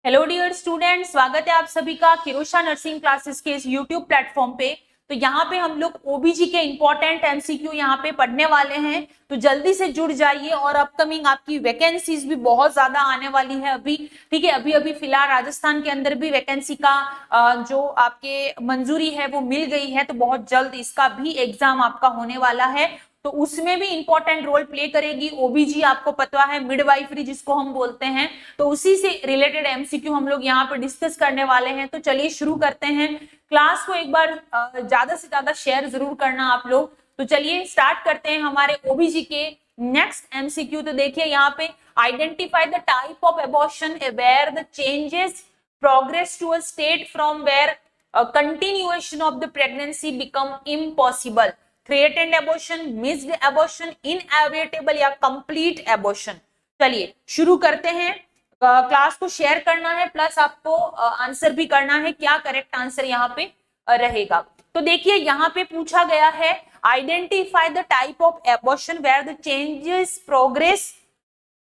Hello dear student, स्वागत है आप सभी का किरोशा नर्सिंग क्लासेस के इस यूट्यूब प्लेटफॉर्म पे। तो यहाँ पे हम लोग ओबीजी के इंपॉर्टेंट एमसीक्यू यहाँ पे पढ़ने वाले हैं, तो जल्दी से जुड़ जाइए। और अपकमिंग आपकी वैकेंसीज भी बहुत ज्यादा आने वाली है अभी। ठीक है, अभी अभी फिलहाल राजस्थान के अंदर भी वैकेंसी का जो आपके मंजूरी है वो मिल गई है, तो बहुत जल्द इसका भी एग्जाम आपका होने वाला है। तो उसमें भी इंपॉर्टेंट रोल प्ले करेगी ओबीजी, आपको पता है मिडवाइफरी जिसको हम बोलते हैं। तो उसी से रिलेटेड एमसीक्यू हम लोग यहाँ पर डिस्कस करने वाले हैं। तो चलिए शुरू करते हैं। क्लास को एक बार ज्यादा से ज्यादा शेयर जरूर करना आप लोग। तो चलिए स्टार्ट करते हैं हमारे ओबीजी के नेक्स्ट एमसीक्यू। तो देखिए यहाँ पे, identify the type of abortion where the changes progress to a state from where a continuation of the pregnancy become impossible. Threatened abortion, missed abortion, inevitable या complete abortion। चलिए शुरू करते हैं। क्लास को शेयर करना है, प्लस आपको answer भी करना है, क्या करेक्ट आंसर यहाँ पे रहेगा। तो देखिए यहाँ पे पूछा गया है, identify the type of abortion where the changes progress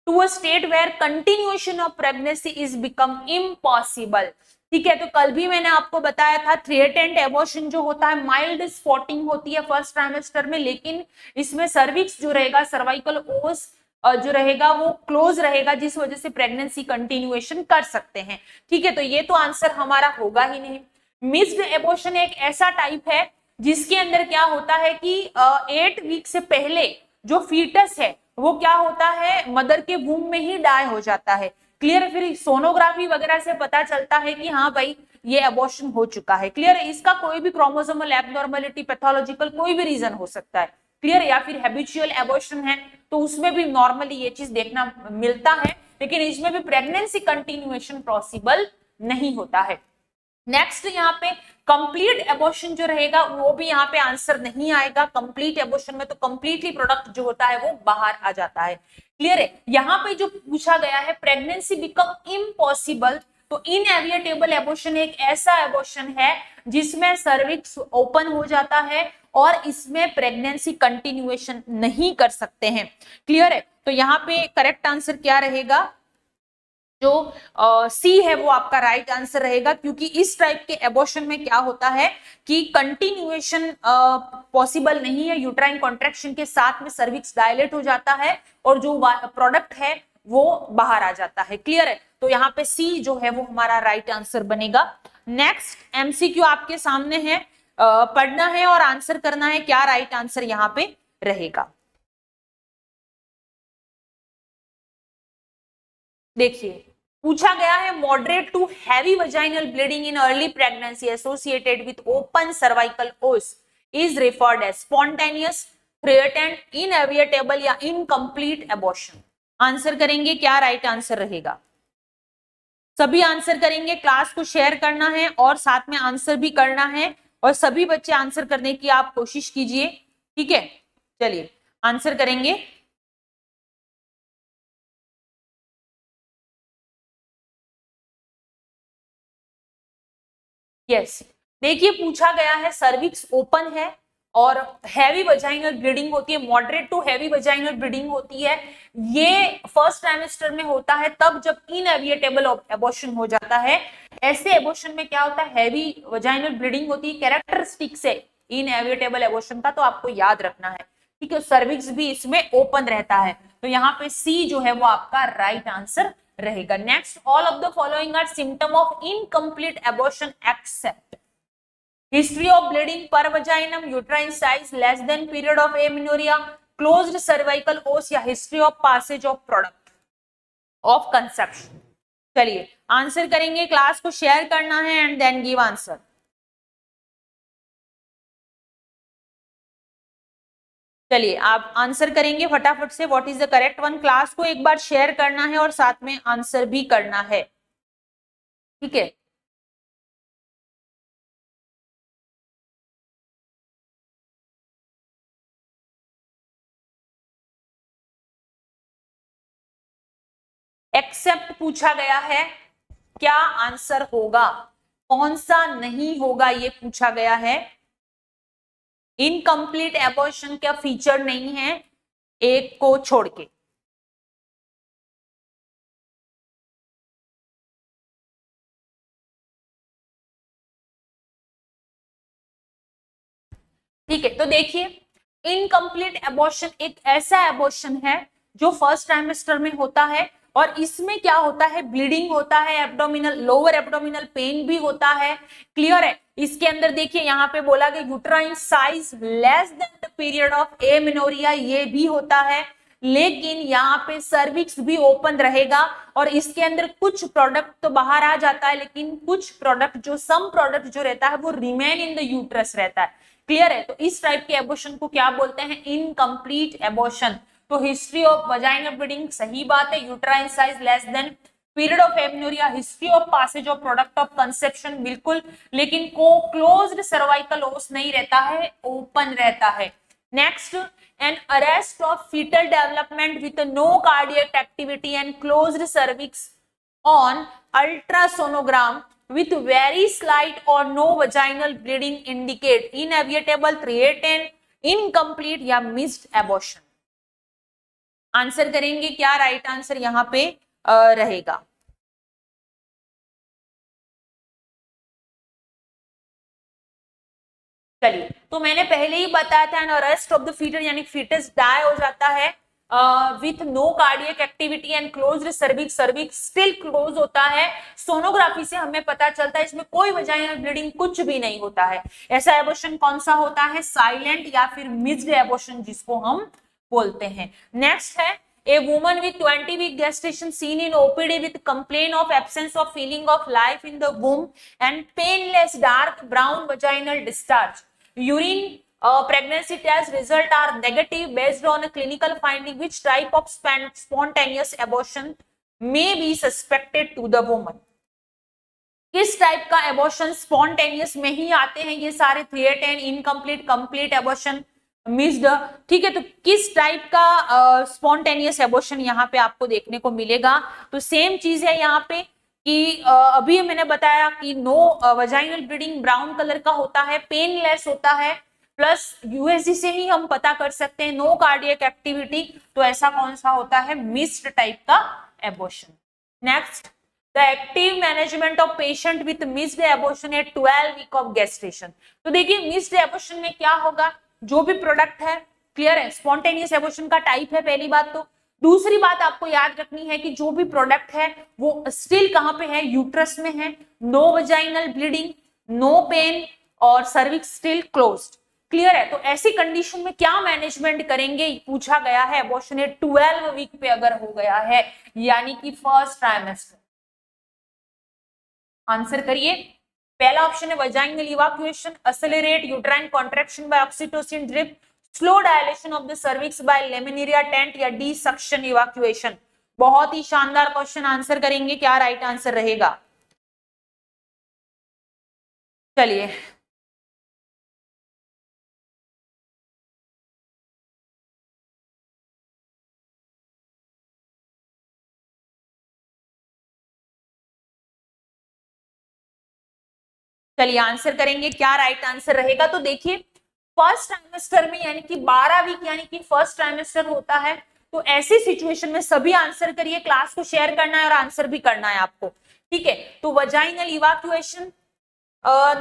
to a state where continuation of pregnancy is become impossible. ठीक है, तो कल भी मैंने आपको बताया था, थ्रेटेंड एबॉर्शन जो होता है माइल्ड स्पॉटिंग होती है फर्स्ट ट्राइमेस्टर में, लेकिन इसमें सर्विक्स जो रहेगा, सर्वाइकल ओस जो रहेगा वो क्लोज रहेगा, जिस वजह से प्रेगनेंसी कंटिन्यूएशन कर सकते हैं। ठीक है, तो ये तो आंसर हमारा होगा ही नहीं। मिस्ड एबॉर्शन एक ऐसा टाइप है जिसके अंदर क्या होता है कि 8 वीक से पहले जो फीटस है वो क्या होता है, मदर के वूम में ही डाई हो जाता है। क्लियर है, फिर सोनोग्राफी वगैरह से पता चलता है कि हाँ भाई ये एबॉर्शन हो चुका है। क्लियर है, इसका कोई भी क्रोमोसोमल एबनॉर्मेलिटी, पैथोलॉजिकल कोई भी रीजन हो सकता है। क्लियर है, या फिर हैबिचुअल एबॉर्शन है तो उसमें भी नॉर्मली ये चीज देखना मिलता है, लेकिन इसमें भी प्रेगनेंसी कंटिन्यूएशन पॉसिबल नहीं होता है। नेक्स्ट यहाँ पे कंप्लीट एबॉर्शन जो रहेगा वो भी यहाँ पे आंसर नहीं आएगा। कंप्लीट एबॉर्शन में तो कंप्लीटली प्रोडक्ट जो होता है वो बाहर आ जाता है। क्लियर है, यहाँ पे जो पूछा गया है प्रेगनेंसी बिकम इम्पॉसिबल, तो इनएविटेबल एबॉर्शन एक ऐसा एबॉर्शन है जिसमें सर्विक्स ओपन हो जाता है और इसमें प्रेगनेंसी कंटिन्यूएशन नहीं कर सकते हैं। क्लियर है, तो यहाँ पे करेक्ट आंसर क्या रहेगा, जो सी है वो आपका राइट आंसर रहेगा, क्योंकि इस टाइप के एबॉर्शन में क्या होता है कि कंटिन्यूएशन पॉसिबल नहीं है। यूट्राइन कॉन्ट्रैक्शन के साथ में सर्विक्स डायलेट हो जाता है और जो प्रोडक्ट है वो बाहर आ जाता है। क्लियर है, तो यहाँ पे सी जो है वो हमारा राइट आंसर बनेगा। नेक्स्ट एमसीक्यू आपके सामने है, पढ़ना है और आंसर करना है, क्या राइट आंसर यहाँ पे रहेगा। देखिए पूछा गया है, moderate to heavy vaginal bleeding in early pregnancy associated with open cervical os is referred as spontaneous, threatened, inevitable या इनकम्प्लीट एबॉर्शन। आंसर करेंगे, क्या राइट आंसर रहेगा। सभी आंसर करेंगे, क्लास को शेयर करना है और साथ में आंसर भी करना है, और सभी बच्चे आंसर करने की आप कोशिश कीजिए। ठीक है, चलिए आंसर करेंगे। यस, देखिए पूछा गया है सर्विक्स ओपन है और हैवी वजाइनल ब्लीडिंग होती है, moderate to heavy vaginal bleeding होती है। ये फर्स्ट ट्राइमेस्टर में होता है तब जब इनएविटेबल एबॉर्शन हो जाता है। ऐसे एबॉर्शन में क्या होता है, हैवी वजाइनल ब्लीडिंग होती है, कैरेक्टरिस्टिक्स है इनएविटेबल एबॉर्शन का, तो आपको याद रखना है। ठीक है, सर्विक्स भी इसमें ओपन रहता है, तो यहाँ पे सी जो है वो आपका राइट आंसर रहेगा। Next, all of the following are symptom of incomplete abortion except history of bleeding per vaginam, uterine size less than period of amenorrhoea, closed cervical os या history of passage of product of conception. चलिए answer करेंगे, class को share करना है and then give answer. चलिए आप answer करेंगे फटाफट से, what is the correct one. Class को एक बार शेयर करना है और साथ में आंसर भी करना है। ठीक है, एक्सेप्ट पूछा गया है, क्या आंसर होगा, कौन सा नहीं होगा ये पूछा गया है। इनकम्प्लीट एबॉर्शन का फीचर नहीं है एक को छोड़ के। ठीक है, तो देखिए इनकम्प्लीट एबॉर्शन एक ऐसा एबॉर्शन है जो फर्स्ट ट्राइमेस्टर में होता है, और इसमें क्या होता है, ब्लीडिंग होता है, एब्डोमिनल लोअर एब्डोमिनल पेन भी होता है। क्लियर है। इसके अंदर देखिए यहाँ पे बोला गया uterine size less than the period of amenorrhea, ये भी होता है, लेकिन यहाँ पे सर्विक्स भी ओपन रहेगा, और इसके अंदर कुछ प्रोडक्ट तो बाहर आ जाता है, लेकिन कुछ प्रोडक्ट जो सम प्रोडक्ट जो रहता है वो रिमेन इन द यूट्रस रहता है। क्लियर है। तो इस टाइप के एबॉर्शन को क्या बोलते हैं, इनकम्प्लीट एबॉर्शन। तो हिस्ट्री ऑफ वजाइनल ब्लीडिंग सही बात है, uterine size less than period of amenorrhea, history of passage of product of conception बिल्कुल, लेकिन को क्लोज्ड सर्वाइकल ओस नहीं रहता है, ओपन रहता है। Next, an arrest of fetal development with no cardiac activity and closed cervix on ultrasonogram with very slight or no vaginal bleeding indicate inevitable 3A10 incomplete या missed abortion। आंसर करेंगे क्या, right answer यहाँ पे रहेगा। चलिए, तो मैंने पहले ही बताया था, an arrest of the fetus यानी फीटस डाई हो जाता है with no cardiac activity and closed cervix, cervix still close होता है। सोनोग्राफी से हमें पता चलता है इसमें कोई वजाइनल ब्लीडिंग कुछ भी नहीं होता है। ऐसा एबॉर्शन कौन सा होता है, साइलेंट या फिर मिस्ड एबॉर्शन जिसको हम बोलते हैं। नेक्स्ट है, a woman with 20-week gestation seen in OPD with complaint of absence of feeling of life in the womb and painless dark brown vaginal discharge. Urine pregnancy test result are negative based on a clinical finding. Which type of spontaneous abortion may be suspected to the woman? किस type का abortion spontaneous में ही आते हैं ये सारे 3A10, incomplete, complete abortion, missed. ठीक है, तो किस टाइप का स्पॉन्टेनियस एबॉर्शन यहाँ पे आपको देखने को मिलेगा, तो सेम चीज है यहाँ पे कि अभी मैंने बताया कि no vaginal bleeding brown colour का होता है, पेनलेस होता है, प्लस यूएसजी से ही हम पता कर सकते हैं, नो कार्डियक एक्टिविटी, तो ऐसा कौन सा होता है, मिस्ड टाइप का abortion. Next, the active management of patient with missed abortion at 12 week of gestation। तो देखिए मिस्ड एबॉर्शन में क्या होगा, जो भी प्रोडक्ट है, क्लियर है, स्पॉन्टेनियस एबॉर्शन का टाइप है पहली बात तो। दूसरी बात आपको याद रखनी है कि जो भी प्रोडक्ट है वो स्टिल कहां पे है, यूट्रस में है, no vaginal bleeding, no pain, और सर्विक्स स्टिल क्लोज्ड। क्लियर है। तो ऐसी कंडीशन में क्या मैनेजमेंट करेंगे, पूछा गया है। एबॉर्शन 12 वीक पे अगर हो गया है, यानी कि फर्स्ट ट्राइमेस्टर। आंसर करिए। पहला ऑप्शन है vaginal evacuation, accelerate uterine contraction by oxytocin drip, slow dilation of the cervix by laminaria tent, या डी सक्शन इवैक्यूएशन। बहुत ही शानदार क्वेश्चन, आंसर करेंगे क्या, राइट आंसर रहेगा। चलिए, चलिए आंसर करेंगे क्या, राइट आंसर रहेगा। तो देखिए फर्स्ट ट्राइमेस्टर में यानी कि 12 वीक यानी कि फर्स्ट ट्राइमेस्टर होता है, तो ऐसी सिचुएशन में सभी आंसर करिए, क्लास को शेयर करना है और आंसर भी करना है आपको। ठीक है, तो वजाइनल इवैक्यूएशन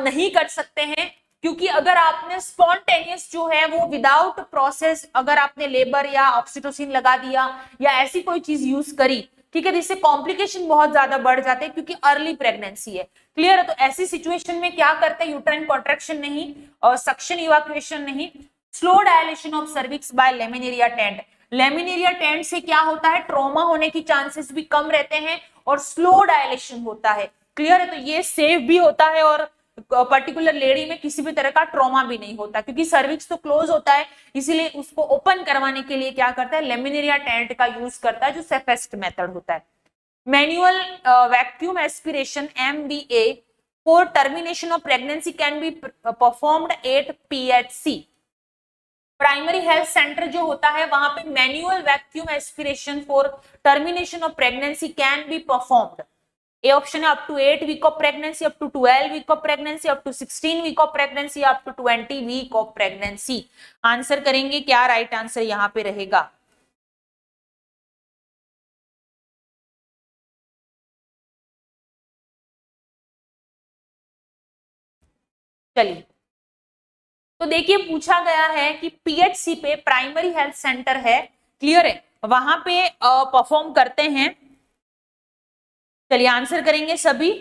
नहीं कर सकते हैं, क्योंकि अगर आपने स्पॉन्टेनियस जो है वो विदाउट प्रोसेस, अगर आपने लेबर या ऑक्सीटोसिन लगा दिया या ऐसी कोई चीज यूज करी, ठीक है, जिससे कॉम्प्लिकेशन बहुत ज्यादा बढ़ जाते हैं क्योंकि अर्ली प्रेगनेंसी है। क्लियर है। तो ऐसी सिचुएशन में क्या करते हैं, यूट्राइन कॉन्ट्रैक्शन नहीं और सक्शन इवैक्यूएशन नहीं, slow dilation of cervix by laminaria tent. Laminaria tent से क्या होता है, ट्रॉमा होने की चांसेस भी कम रहते हैं और स्लो डायलेशन होता है। क्लियर है। तो ये सेफ भी होता है और पर्टिकुलर लेडी में किसी भी तरह का ट्रॉमा भी नहीं होता, क्योंकि सर्विक्स तो क्लोज होता है, इसीलिए उसको ओपन करवाने के लिए क्या करता है, लेमिनेरिया टेंट का यूज करता है, जो सेफेस्ट मेथड होता है। Manual vacuum aspiration MVA for termination of pregnancy can be performed at PHC। Primary health centre जो होता है वहां पे manual vacuum aspiration for termination of pregnancy can be performed. A option है up to 8 week of pregnancy, up to 12 week of pregnancy, up to 16 week of pregnancy, up to 20 week of pregnancy. Answer करेंगे क्या, right answer यहाँ पे रहेगा। चलिए, तो देखिए पूछा गया है कि पीएचसी पे प्राइमरी हेल्थ सेंटर है, क्लियर है, वहां पे परफॉर्म करते हैं। चलिए आंसर करेंगे सभी।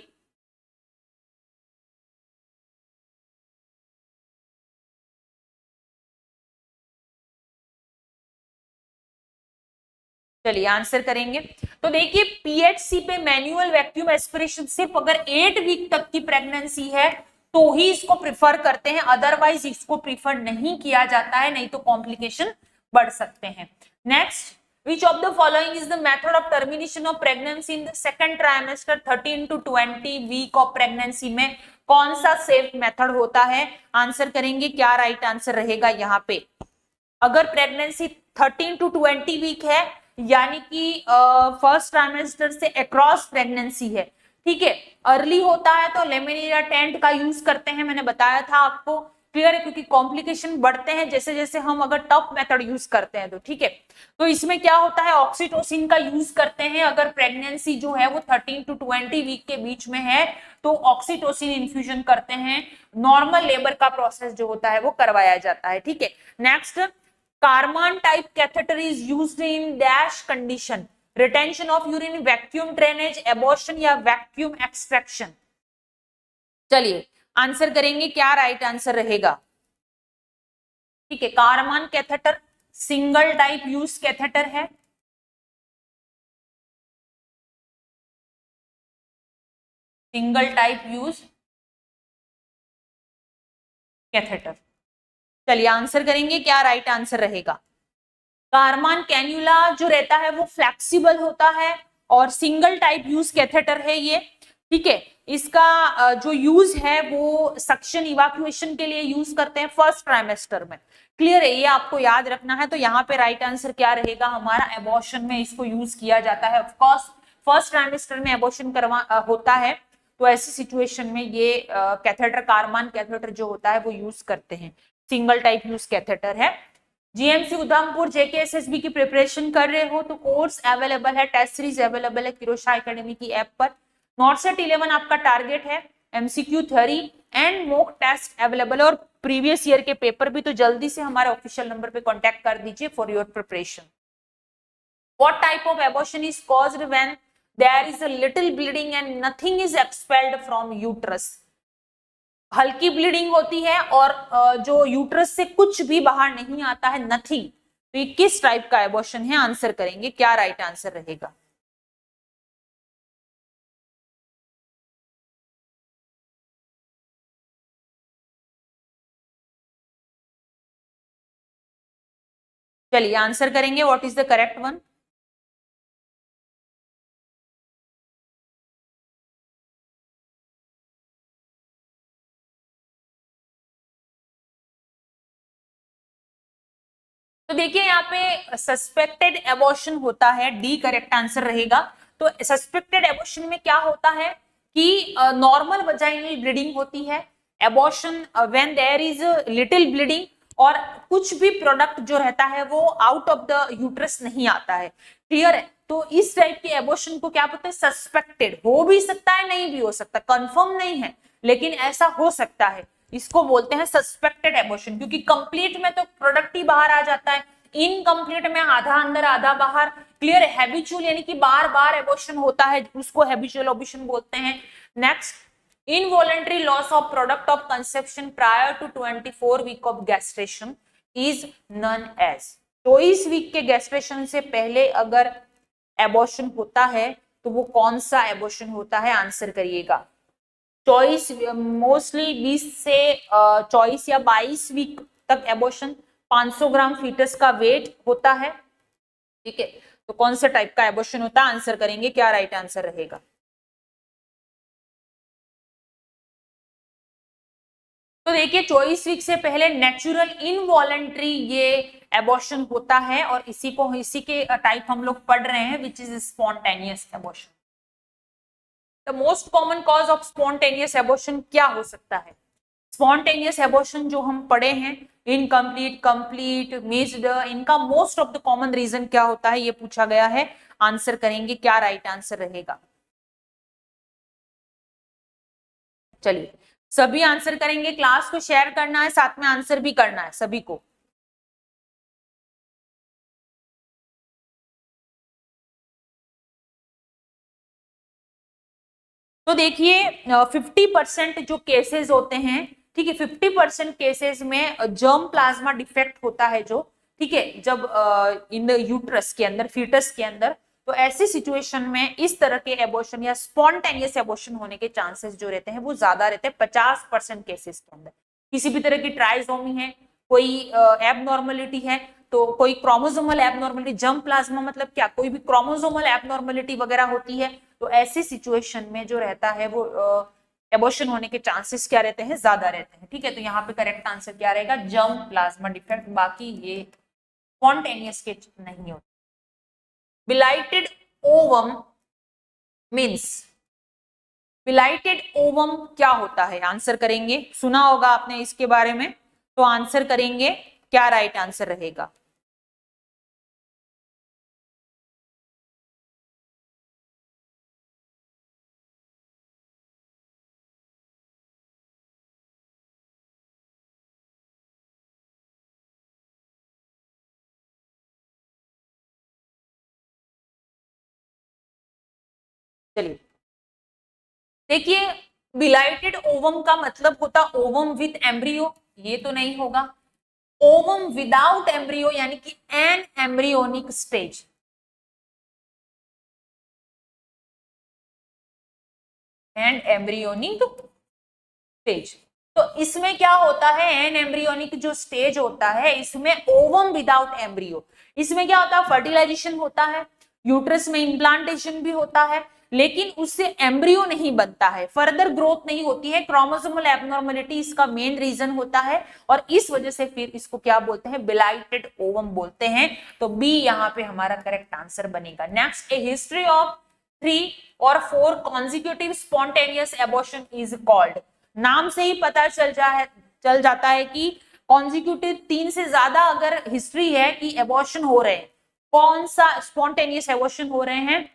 चलिए आंसर करेंगे। तो देखिए पीएचसी पे मैन्युअल वैक्यूम एस्पिरेशन सिर्फ अगर 8 वीक तक की प्रेगनेंसी है तो ही इसको प्रिफर करते हैं, अदरवाइज इसको प्रिफर नहीं किया जाता है, नहीं तो कॉम्प्लिकेशन बढ़ सकते हैं। Next, which of the following is the method of termination of pregnancy in the second trimester 13 to 20 week of pregnancy में कौन सा सेफ मेथड होता है? आंसर करेंगे, क्या राइट आंसर रहेगा यहाँ पे? अगर प्रेगनेंसी 13 टू 20 वीक है, यानी कि फर्स्ट ट्राइमेस्टर से अक्रॉस प्रेगनेंसी है, ठीक है, अर्ली होता है तो लेमिनेरिया टेंट का यूज करते हैं, मैंने बताया था आपको, क्लियर है, क्योंकि कॉम्प्लिकेशन बढ़ते हैं जैसे जैसे हम अगर टफ मेथड यूज करते हैं तो, ठीक है। तो इसमें क्या होता है, ऑक्सीटोसिन का यूज करते हैं अगर प्रेगनेंसी जो है वो 13 टू 20 वीक के बीच में है, तो ऑक्सीटोसिन इन्फ्यूजन करते हैं, नॉर्मल लेबर का प्रोसेस जो होता है वो करवाया जाता है, ठीक है। Next, Karman type catheter is used in dash condition, retention of urine, vacuum drainage, abortion या vacuum extraction। चलिए आंसर करेंगे, क्या राइट आंसर रहेगा? ठीक है, Karman catheter single type use catheter है, सिंगल टाइप यूज कैथेटर। चलिए आंसर करेंगे, क्या राइट आंसर रहेगा? कारमान कैन्यूला जो रहता है वो फ्लेक्सिबल होता है और सिंगल टाइप यूज कैथेटर है ये, ठीक है। इसका जो यूज है वो सक्शन इवाक्यूएशन के लिए यूज करते हैं फर्स्ट ट्राइमेस्टर में, क्लियर है, ये आपको याद रखना है। तो यहाँ पे राइट आंसर क्या रहेगा हमारा? एबॉर्शन में इसको यूज किया जाता है। ऑफकोर्स फर्स्ट ट्राइमेस्टर में एबॉर्शन होता है, तो ऐसी सिचुएशन में ये कैथेटर, कारमान कैथेटर जो होता है वो यूज करते हैं, सिंगल टाइप यूज कैथेटर है। जीएमसी उधमपुर जेकेएसएसबी की प्रिपरेशन कर रहे हो तो कोर्स अवेलेबल है, टेस्ट सीरीज अवेलेबल है किरोशा एकेडमी की ऐप पर। नॉर्सेट 11 आपका टारगेट है, MCQ theory and mock test available है, और प्रीवियस ईयर के पेपर भी। तो जल्दी से हमारे ऑफिशियल नंबर पे कांटेक्ट कर दीजिए for your preparation. What type of abortion is caused when there is a little bleeding and nothing is expelled from uterus? हल्की ब्लीडिंग होती है और जो यूट्रस से कुछ भी बाहर नहीं आता है, नथिंग, तो ये किस टाइप का एबॉर्शन है? आंसर करेंगे, क्या राइट आंसर रहेगा? चलिए आंसर करेंगे, what is the correct one? तो देखिए यहाँ पे सस्पेक्टेड एबॉर्शन होता है, डी करेक्ट आंसर रहेगा। तो सस्पेक्टेड एबॉर्शन में क्या होता है कि नॉर्मल वजाइनल ब्लीडिंग होती है, abortion when there is little bleeding, और कुछ भी प्रोडक्ट जो रहता है वो आउट ऑफ द यूट्रस नहीं आता है, क्लियर है। तो इस टाइप के एबॉर्शन को क्या बोलते हैं? सस्पेक्टेड। हो भी सकता है, नहीं भी हो सकता, कंफर्म नहीं है, लेकिन ऐसा हो सकता है, इसको बोलते हैं सस्पेक्टेड एबॉर्शन। क्योंकि कंप्लीट में तो प्रोडक्ट ही बाहर आ जाता है, इनकम्प्लीट में आधा अंदर आधा बाहर, क्लियर। हैबिचुअल यानी कि बार बार एबॉर्शन होता है, उसको हैबिचुअल एबॉर्शन बोलते हैं। Next, involuntary loss of product of conception prior to 24 week of gestation is known as. 24 week के गैस्ट्रेशन से पहले अगर एबॉर्शन होता है तो वो कौन सा एबॉर्शन होता है? आंसर करिएगा। चॉइस मोस्टली 20 से चॉइस या 22 वीक तक एबॉर्शन, 500 ग्राम फीटस का वेट होता है, ठीक है। तो कौन से टाइप का एबॉर्शन होता है? आंसर करेंगे, क्या राइट आंसर रहेगा? तो देखिए 24 वीक से पहले नेचुरल इनवॉलंटरी ये एबॉर्शन होता है, और इसी के टाइप हम लोग पढ़ रहे हैं, which is spontaneous abortion. The most common cause of spontaneous abortion क्या हो सकता है? स्पॉन्टेनियस एबॉर्शन जो हम पढ़े हैं, इनकम्प्लीट, कंप्लीट, मिस्ड, इनका most of the common reason क्या होता है, ये पूछा गया है। आंसर करेंगे, क्या राइट आंसर रहेगा? चलिए सभी आंसर करेंगे, क्लास को शेयर करना है, साथ में आंसर भी करना है सभी को। तो देखिए 50% जो केसेस होते हैं, ठीक है, 50% केसेस में जर्म प्लाज्मा डिफेक्ट होता है जो, ठीक है, जब इन यूट्रस के अंदर, फीटस के अंदर, तो ऐसी सिचुएशन में इस तरह के एबॉर्शन या स्पॉन्टेनियस एबॉर्शन होने के चांसेस जो रहते हैं वो ज्यादा रहते हैं 50% केसेस के अंदर। किसी भी तरह की ट्राइसोमी है, कोई एबनॉर्मलिटी है, तो कोई क्रोमोसोमल एबनॉर्मलिटी, जर्म प्लाज्मा मतलब क्या, कोई भी क्रोमोसोमल एबनॉर्मलिटी वगैरह होती है, तो ऐसी सिचुएशन में जो रहता है वो एबॉर्शन होने के चांसेस क्या रहते हैं, ज्यादा रहते हैं। ठीक है, तो यहाँ पे करेक्ट आंसर क्या रहेगा, जर्म प्लाज्मा डिफेक्ट, बाकी ये स्पॉन्टेनियस के नहीं होते। बिलाइटेड ओवम मीन्स, बिलाइटेड ओवम क्या होता है, आंसर करेंगे, सुना होगा आपने इसके बारे में, तो आंसर करेंगे, क्या राइट आंसर रहेगा। चलिए देखिए, बिलाइटेड ओवम का मतलब होता ओवम विथ एम्ब्रियो, ये तो नहीं होगा। ओवम विदाउट एम्ब्रियो यानी कि an embryonic stage, an embryonic stage, तो इसमें क्या होता है, एन एम्ब्रियोनिक जो स्टेज होता है इसमें ओवम विदाउट एम्ब्रियो, इसमें क्या होता है, फर्टिलाइजेशन होता है, यूट्रस में इम्प्लांटेशन भी होता है, लेकिन उससे एम्ब्रियो नहीं बनता है, फर्दर ग्रोथ नहीं होती है, क्रोमोसोमल एबनॉर्मलिटी इसका मेन रीजन होता है, और इस वजह से फिर इसको क्या बोलते हैं, बिलाइटेड ओवम बोलते हैं। तो बी यहाँ पे हमारा करेक्ट आंसर बनेगा। Next, A history of 3 or 4 consecutive spontaneous abortion is called, नाम से ही पता चल जाता है कि कॉन्जिक्यूटिव 3 से ज्यादा अगर हिस्ट्री है कि एबॉर्शन हो रहे हैं, कौन सा स्पॉन्टेनियस एबॉर्शन हो रहे हैं,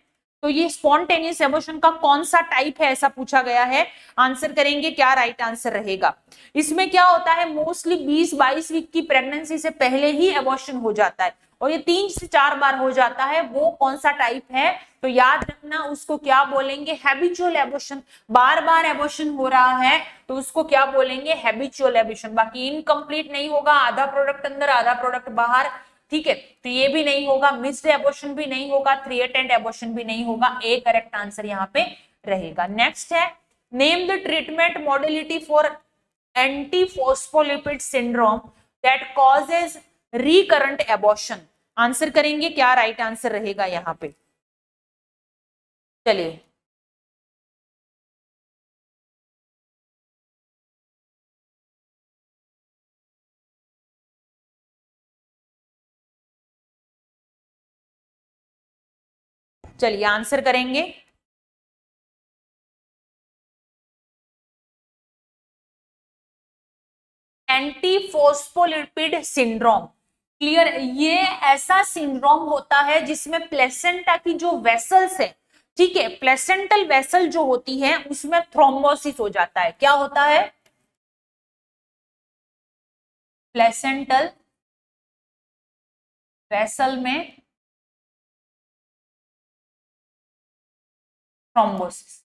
तो ये स्पॉन्टेनियस एबॉर्शन का कौन सा टाइप है ऐसा पूछा गया है, आंसर करेंगे, क्या राइट आंसर रहेगा। इसमें क्या होता है, मोस्टली 20-22 वीक की प्रेगनेंसी से पहले ही एबॉर्शन हो जाता है, और ये 3 से 4 बार हो जाता है, वो कौन सा टाइप है, तो याद रखना उसको क्या बोलेंगे, हैबिचुअल एबॉर्शन, बार बार एबॉर्शन हो रहा है तो उसको क्या बोलेंगे, हैबिचुअल एबॉर्शन। बाकी इनकम्प्लीट नहीं होगा, आधा प्रोडक्ट अंदर आधा प्रोडक्ट बाहर, ठीक है, तो ये भी नहीं होगा, मिस्ड एबॉर्शन भी नहीं होगा, 3 एबॉर्शन भी नहीं होगा, ए करेक्ट आंसर यहाँ पे रहेगा। नेक्स्ट है, name the treatment modality for antiphospholipid syndrome that causes recurrent abortion, answer करेंगे, क्या राइट आंसर रहेगा यहाँ पे। चलिए चलिए आंसर करेंगे, एंटीफॉस्फोलिपिड सिंड्रोम, क्लियर, ये ऐसा सिंड्रोम होता है जिसमें प्लेसेंटा की जो वेसल्स है, ठीक है, प्लेसेंटल वेसल जो होती है उसमें थ्रोम्बोसिस हो जाता है, क्या होता है, प्लेसेंटल वेसल में थ्रोम्बोसिस,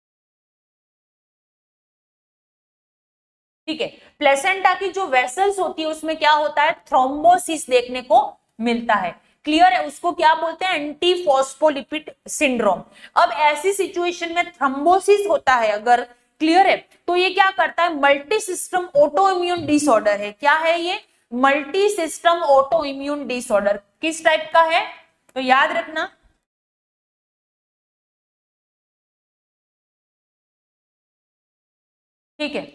ठीक है, प्लेसेंटा की जो वेसल्स होती है उसमें क्या होता है, थ्रोम्बोसिस देखने को मिलता है, क्लियर है, उसको क्या बोलते हैं, एंटीफॉस्फोलिपिड सिंड्रोम। अब ऐसी सिचुएशन में थ्रोम्बोसिस होता है अगर, क्लियर है, तो ये क्या करता है, multi system auto immune disorder है, क्या है ये, multi system auto immune disorder, किस टाइप का है, तो याद रखना, ठीक है,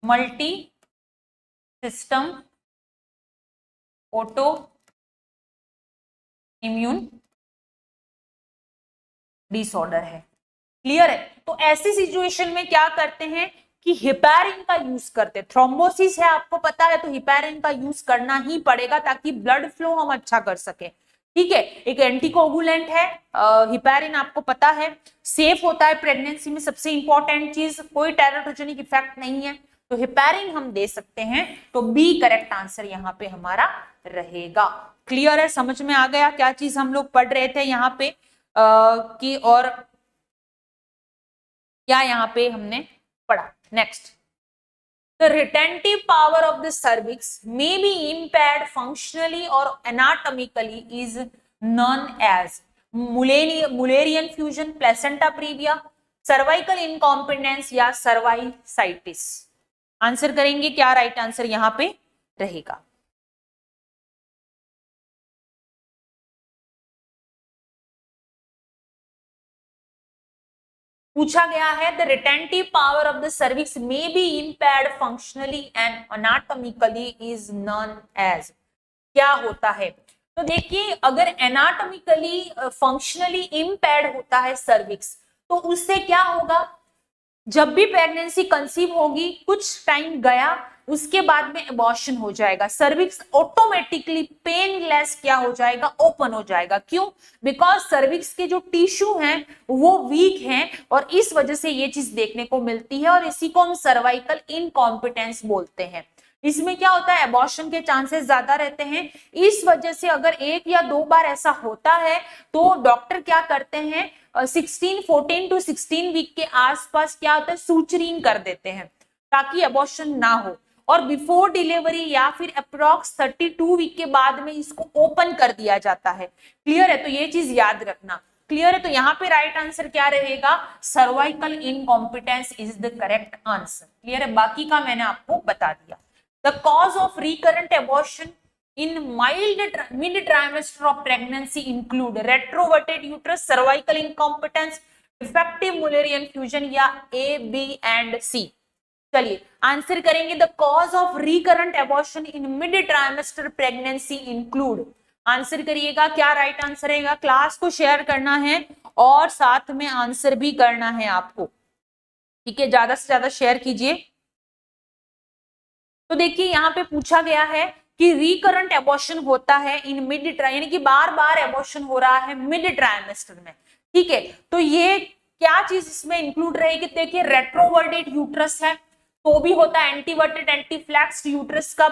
multi system auto immune disorder है, क्लियर है, तो ऐसी सिचुएशन में क्या करते हैं कि हिपैरिन का यूज करते हैं, थ्रोम्बोसिस है आपको पता है, तो हिपैरिन का यूज करना ही पड़ेगा ताकि ब्लड फ्लो हम अच्छा कर सके, ठीक है, एक एंटीकोगुलेंट है, हिपैरिन आपको पता है, सेफ होता है प्रेगनेंसी में, सबसे इंपॉर्टेंट चीज, कोई टेराटोजेनिक इफेक्ट नहीं है, तो हिपैरिन हम दे सकते हैं, तो बी करेक्ट आंसर यहाँ पे हमारा रहेगा। क्लियर है, समझ में आ गया क्या चीज हम लोग पढ़ रहे थे यहाँ पे कि, और क्या यहाँ पे हमने पढ़ा। Next, the retentive power of the cervix may be impaired functionally or anatomically is known as Mullerian fusion, placenta previa, cervical incompetence या cervicitis। आंसर करेंगे क्या राइट आंसर यहाँ पे रहेगा। पूछा गया है the retentive power of the cervix may be impaired functionally and anatomically is known as, क्या होता है। तो देखिए, अगर एनाटॉमिकली फंक्शनली इम्पेयर्ड होता है सर्विक्स, तो उससे क्या होगा, जब भी प्रेगनेंसी कंसीव होगी, कुछ टाइम गया, उसके बाद में अबॉर्शन हो जाएगा, सर्विक्स ऑटोमेटिकली पेनलेस क्या हो जाएगा, ओपन हो जाएगा। क्यों? बिकॉज सर्विक्स के जो टिश्यू हैं वो वीक हैं, और इस वजह से ये चीज देखने को मिलती है, और इसी को हम सर्वाइकल इनकॉम्पिटेंस बोलते हैं। इसमें क्या होता है, अबॉर्शन के चांसेस ज्यादा रहते हैं। इस वजह से अगर एक या दो बार ऐसा होता है, तो डॉक्टर क्या करते हैं, 14 टू 16 वीक के आसपास क्या होता है, सूचरीन कर देते हैं, ताकि अबॉर्शन ना हो, और बिफोर डिलीवरी या फिर अप्रोक्स 32 वीक के बाद में इसको ओपन कर दिया जाता है। क्लियर है, तो ये चीज याद रखना। क्लियर है, तो यहाँ पे राइट आंसर क्या रहेगा, cervical incompetence is the correct answer. Clear है, बाकी का मैंने आपको बता दिया। The cause of recurrent abortion in mid trimester of pregnancy include retroverted uterus, cervical incompetence, defective Mullerian fusion या A, B and C। चलिए आंसर करेंगे, the cause of recurrent abortion in mid trimester pregnancy include. Answer करिएगा, क्या right answer रहेगा। Class को share करना है और साथ में आंसर भी करना है आपको, ठीक है, ज्यादा से ज्यादा शेयर कीजिए। तो देखिए यहाँ पे पूछा गया है कि रिकरेंट एबॉर्शन होता है इन मिड ट्राई, यानी कि बार बार एबॉर्शन हो रहा है मिड ट्राइमेस्टर में, ठीक है। तो ये क्या चीज इसमें इंक्लूड रहेगी, देखिए रेट्रोवर्टेड यूट्रस है, तो भी होता है, एंटीवर्टेड एंटीफ्लेक्स्ड यूट्रस का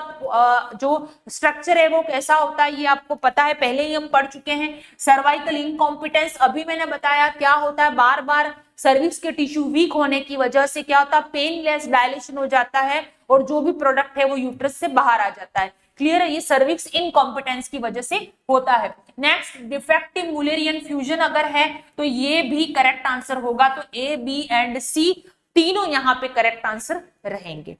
जो स्ट्रक्चर है वो कैसा होता है ये आपको पता है, पहले ही हम पढ़ चुके हैं। सर्वाइकल इनकॉम्पिटेंस अभी मैंने बताया क्या होता है, बार बार सर्विक्स के टिश्यू वीक होने की वजह से क्या होता है, पेनलेस डायलेशन हो जाता है, और जो भी प्रोडक्ट है वो यूट्रस से बाहर आ जाता है। क्लियर है, ये सर्विक्स इनकॉम्पिटेंस की वजह से होता है। नेक्स्ट, डिफेक्टिव मुलेरियन फ्यूजन अगर है तो ये भी करेक्ट आंसर होगा, तो ए, बी एंड सी तीनों यहां पे करेक्ट आंसर रहेंगे।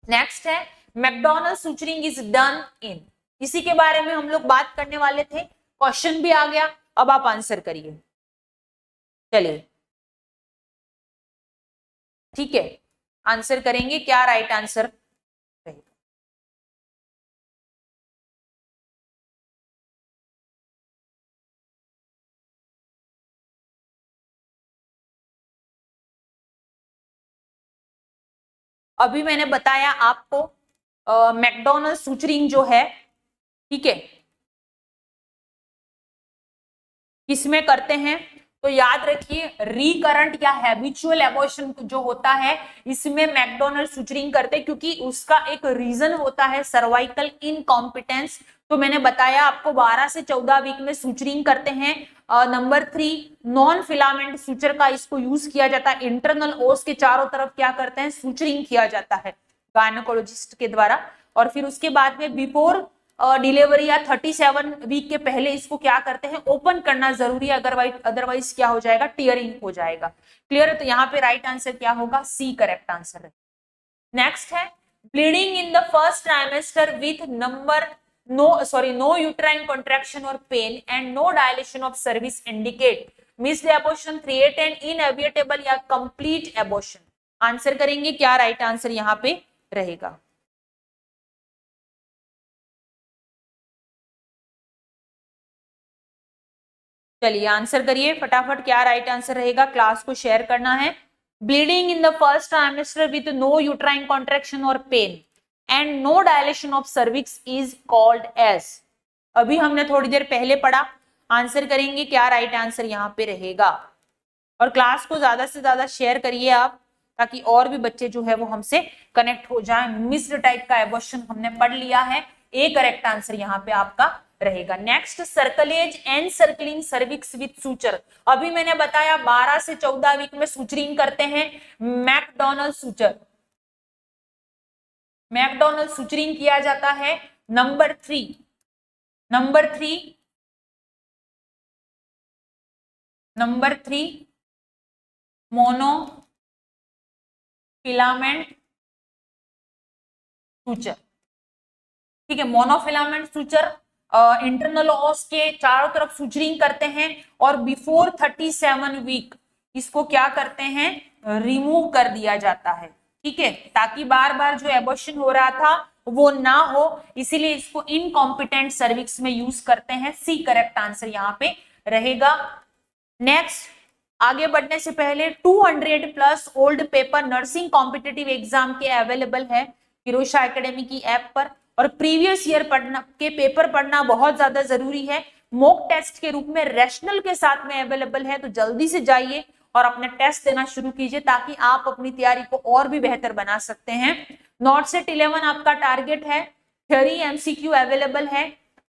नेक्स्ट है McDonald suturing is done in, इसी के बारे में हम लोग बात करने वाले थे, क्वेश्चन भी आ गया, अब आप आंसर करिए। चलिए ठीक है, आंसर करेंगे, क्या राइट आंसर रहेगा। अभी मैंने बताया आपको मैकडोनल्ड सुचरिंग जो है, ठीक है, किसमें करते हैं, तो याद रखिए रिकरेंट या हैबिचुअल एबॉर्शन जो होता है इसमें मैकडोनल्ड सुचरिंग करते हैं, क्योंकि उसका एक रीजन होता है सर्वाइकल इनकॉम्पिटेंस। तो मैंने बताया आपको 12 से 14 वीक में सुचरिंग करते हैं। नंबर 3, नॉन फिलामेंट सुचर का इसको यूज किया जाता है, इंटरनल ओस के चारों तरफ क्या करते हैं, सुचरिंग किया जाता है गायनेकोलॉजिस्ट के द्वारा। और फिर उसके बाद में बिफोर डिलीवरी या 37 वीक के पहले इसको क्या करते हैं, ओपन करना जरूरी है, अदरवाइज क्या हो जाएगा, टीयरिंग हो जाएगा। क्लियर है, तो यहाँ पे राइट आंसर क्या होगा, सी करेक्ट आंसर है। नेक्स्ट है bleeding in the first trimester with no uterine contraction और pain and no dilation of cervix indicate missed abortion, threaten, inevitable या कंप्लीट एबॉर्शन। आंसर करेंगे, क्या राइट आंसर यहाँ पे रहेगा। चलिए आंसर करिए फटाफट, क्या राइट आंसर रहेगा, क्लास को शेयर करना है। Bleeding in the first trimester with no uterine contraction और pain and no dilation of cervix is called as, अभी हमने थोड़ी देर पहले पढ़ा। आंसर करेंगे, क्या राइट आंसर यहाँ पे रहेगा। और क्लास को ज्यादा से ज्यादा शेयर करिए आप, ताकि और भी बच्चे जो है वो हमसे कनेक्ट हो जाएं। मिस्ड टाइप का एबॉर्शन हमने पढ़ लिया है, ए करेक्ट आंसर यहाँ पे आपका रहेगा। Next, cerclage and circling cervix with suture. अभी मैंने बताया 12 से 14 वीक में सूचरिंग करते हैं। मैकडोनल्ड सूचर, मैकडोनल्ड सूचरिंग किया जाता है। Number three monofilament suture. ठीक है, मोनोफिलामेंट सूचर इंटरनल ऑस के चारों तरफ सूचरिंग करते हैं और बिफोर 37 वीक इसको क्या करते हैं, रिमूव कर दिया जाता है। ठीक है, ताकि बार बार जो एबॉर्शन हो रहा था वो ना हो, इसीलिए इसको इनकॉम्पिटेंट सर्विक्स में यूज करते हैं। सी करेक्ट आंसर यहाँ पे रहेगा। नेक्स्ट, आगे बढ़ने से पहले 200 plus old paper nursing competitive exam के अवेलेबल है किरोशा एकेडमी की ऐप पर। और प्रीवियस ईयर के पेपर पढ़ना बहुत ज्यादा जरूरी है। मॉक टेस्ट के रूप में रैशनल के साथ में अवेलेबल है, तो जल्दी से जाइए और अपने टेस्ट देना शुरू कीजिए, ताकि आप अपनी तैयारी को और भी बेहतर बना सकते हैं। नॉट सेट 11 आपका टारगेट है। थ्योरी एमसीक्यू अवेलेबल है।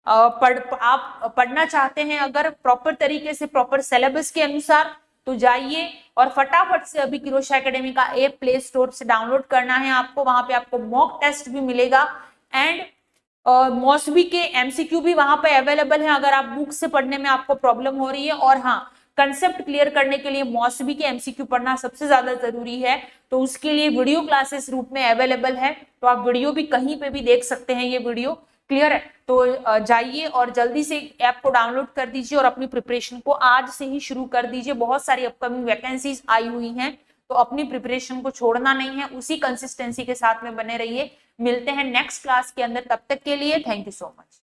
आप पढ़ना चाहते हैं अगर प्रॉपर तरीके से, प्रॉपर सिलेबस के अनुसार, तो जाइए और फटाफट से अभी किरोशा एकेडमी का ऐप प्ले स्टोर से डाउनलोड करना है आपको। वहां पे आपको मॉक टेस्ट भी मिलेगा एंड मौसवी के एमसीक्यू भी वहां पे अवेलेबल है, अगर आप बुक से पढ़ने में आपको प्रॉब्लम हो रही है। और हाँ, कंसेप्ट क्लियर करने के लिए मौसवी के एमसीक्यू पढ़ना सबसे ज्यादा जरूरी है, तो उसके लिए वीडियो क्लासेस रूप में अवेलेबल है, तो आप वीडियो भी कहीं पे भी देख सकते हैं। ये वीडियो क्लियर है, तो जाइए और जल्दी से ऐप को डाउनलोड कर दीजिए और अपनी प्रिपरेशन को आज से ही शुरू कर दीजिए। बहुत सारी अपकमिंग वैकेंसीज आई हुई हैं, तो अपनी प्रिपरेशन को छोड़ना नहीं है, उसी कंसिस्टेंसी के साथ में बने रहिए। मिलते हैं नेक्स्ट क्लास के अंदर, तब तक के लिए थैंक यू सो मच।